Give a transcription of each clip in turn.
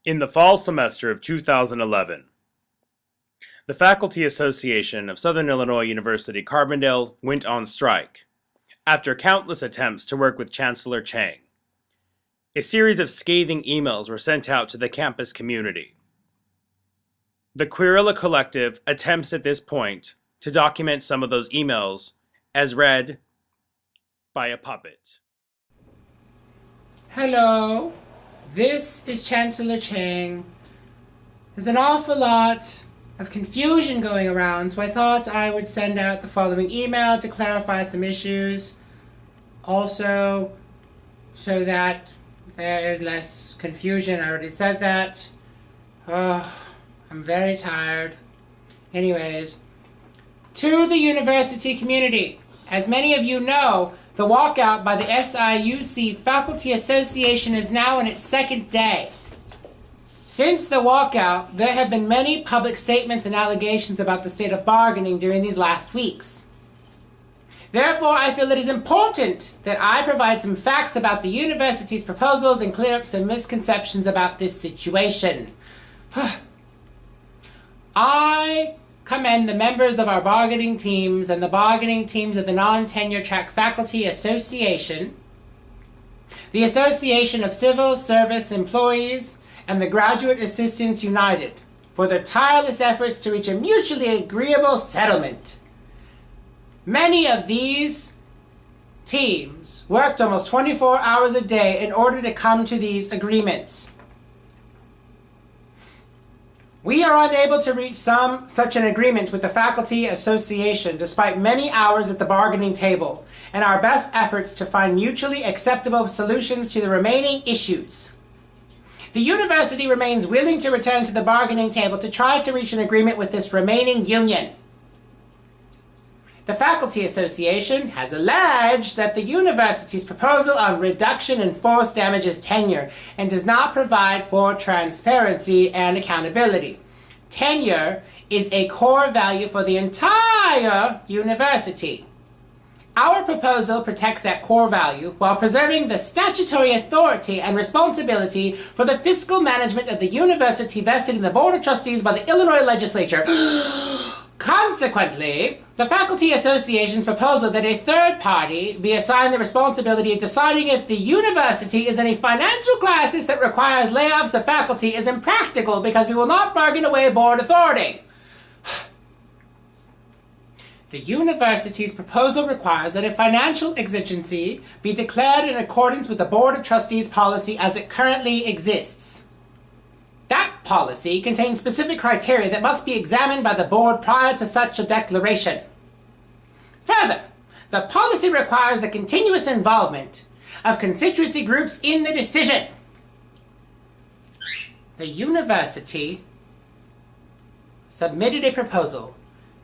In the fall semester of 2011, the Faculty Association of Southern Illinois University Carbondale went on strike after countless attempts to work with Chancellor Cheng. A series of scathing emails were sent out to the campus community. The Querilla Collective attempts at this point to document some of those emails as read by a puppet. Hello, this is Chancellor Cheng. There's an awful lot of confusion going around, so I thought I would send out the following email to clarify some issues. Also, so that there is less confusion. I already said that. Oh, I'm very tired. Anyways, to the university community, as many of you know, the walkout by the SIUC Faculty Association is now in its second day. Since the walkout, there have been many public statements and allegations about the state of bargaining during these last weeks. Therefore, I feel it is important that I provide some facts about the university's proposals and clear up some misconceptions about this situation. I commend the members of our bargaining teams and the bargaining teams of the Non-Tenure Track Faculty Association, the Association of Civil Service Employees, and the Graduate Assistants United for their tireless efforts to reach a mutually agreeable settlement. Many of these teams worked almost 24 hours a day in order to come to these agreements. We are unable to reach such an agreement with the Faculty Association despite many hours at the bargaining table and our best efforts to find mutually acceptable solutions to the remaining issues. The university remains willing to return to the bargaining table to try to reach an agreement with this remaining union. The Faculty Association has alleged that the university's proposal on reduction in force damages tenure and does not provide for transparency and accountability. Tenure is a core value for the entire university. Our proposal protects that core value while preserving the statutory authority and responsibility for the fiscal management of the university vested in the Board of Trustees by the Illinois Legislature. Consequently, the Faculty Association's proposal that a third party be assigned the responsibility of deciding if the university is in a financial crisis that requires layoffs of faculty is impractical because we will not bargain away board authority. The university's proposal requires that a financial exigency be declared in accordance with the Board of Trustees policy as it currently exists. That policy contains specific criteria that must be examined by the board prior to such a declaration. Further, the policy requires the continuous involvement of constituency groups in the decision. The university submitted a proposal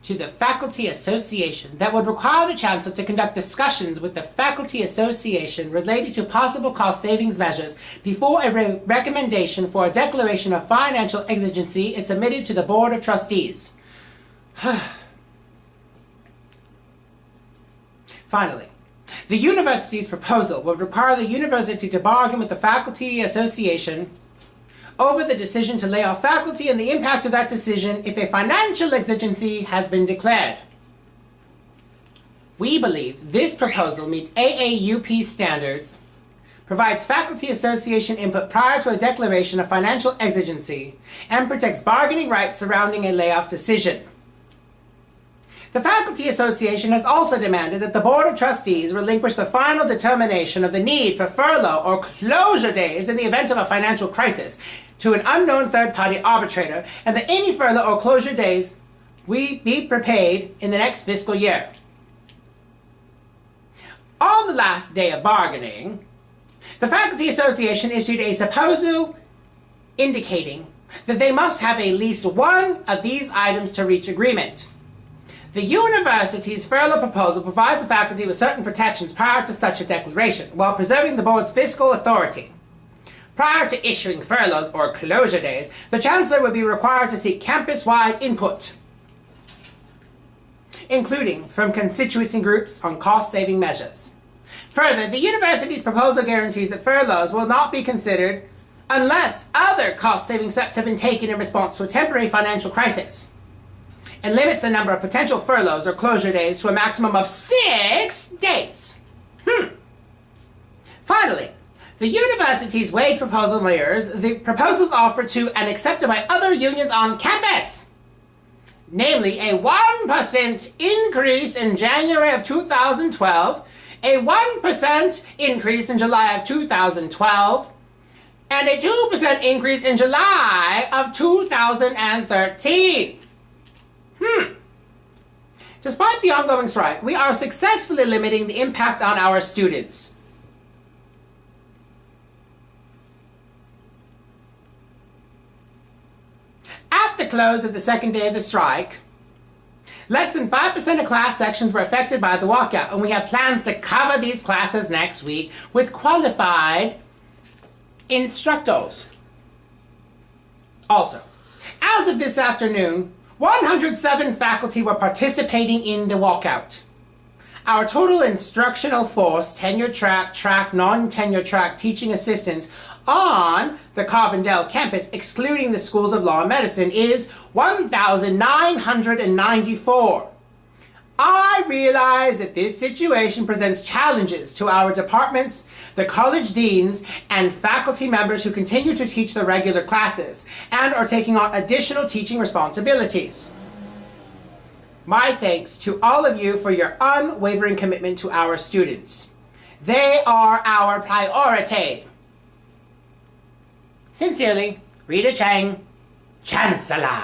to the Faculty Association that would require the Chancellor to conduct discussions with the Faculty Association related to possible cost savings measures before a recommendation for a declaration of financial exigency is submitted to the Board of Trustees. Finally, the university's proposal would require the university to bargain with the Faculty Association over the decision to lay off faculty and the impact of that decision if a financial exigency has been declared. We believe this proposal meets AAUP standards, provides Faculty Association input prior to a declaration of financial exigency, and protects bargaining rights surrounding a layoff decision. The Faculty Association has also demanded that the Board of Trustees relinquish the final determination of the need for furlough or closure days in the event of a financial crisis to an unknown third-party arbitrator, and that any furlough or closure days we be prepaid in the next fiscal year. On the last day of bargaining, the Faculty Association issued a proposal indicating that they must have at least one of these items to reach agreement. The university's furlough proposal provides the faculty with certain protections prior to such a declaration, while preserving the board's fiscal authority. Prior to issuing furloughs or closure days, the Chancellor would be required to seek campus-wide input, including from constituency groups on cost-saving measures. Further, the university's proposal guarantees that furloughs will not be considered unless other cost-saving steps have been taken in response to a temporary financial crisis. It limits the number of potential furloughs or closure days to a maximum of 6 days. Finally, the university's wage proposal mirrors the proposals offered to and accepted by other unions on campus, namely a 1% increase in January of 2012, a 1% increase in July of 2012, and a 2% increase in July of 2013. Despite the ongoing strike, we are successfully limiting the impact on our students. At the close of the second day of the strike, less than 5% of class sections were affected by the walkout, and we have plans to cover these classes next week with qualified instructors. Also, as of this afternoon, 107 faculty were participating in the walkout. Our total instructional force, tenure track, non-tenure track teaching assistants on the Carbondale campus, excluding the schools of law and medicine, is 1,994. I realize that this situation presents challenges to our departments, the college deans, and faculty members who continue to teach the regular classes and are taking on additional teaching responsibilities. My thanks to all of you for your unwavering commitment to our students. They are our priority. Sincerely, Rita Cheng, Chancellor.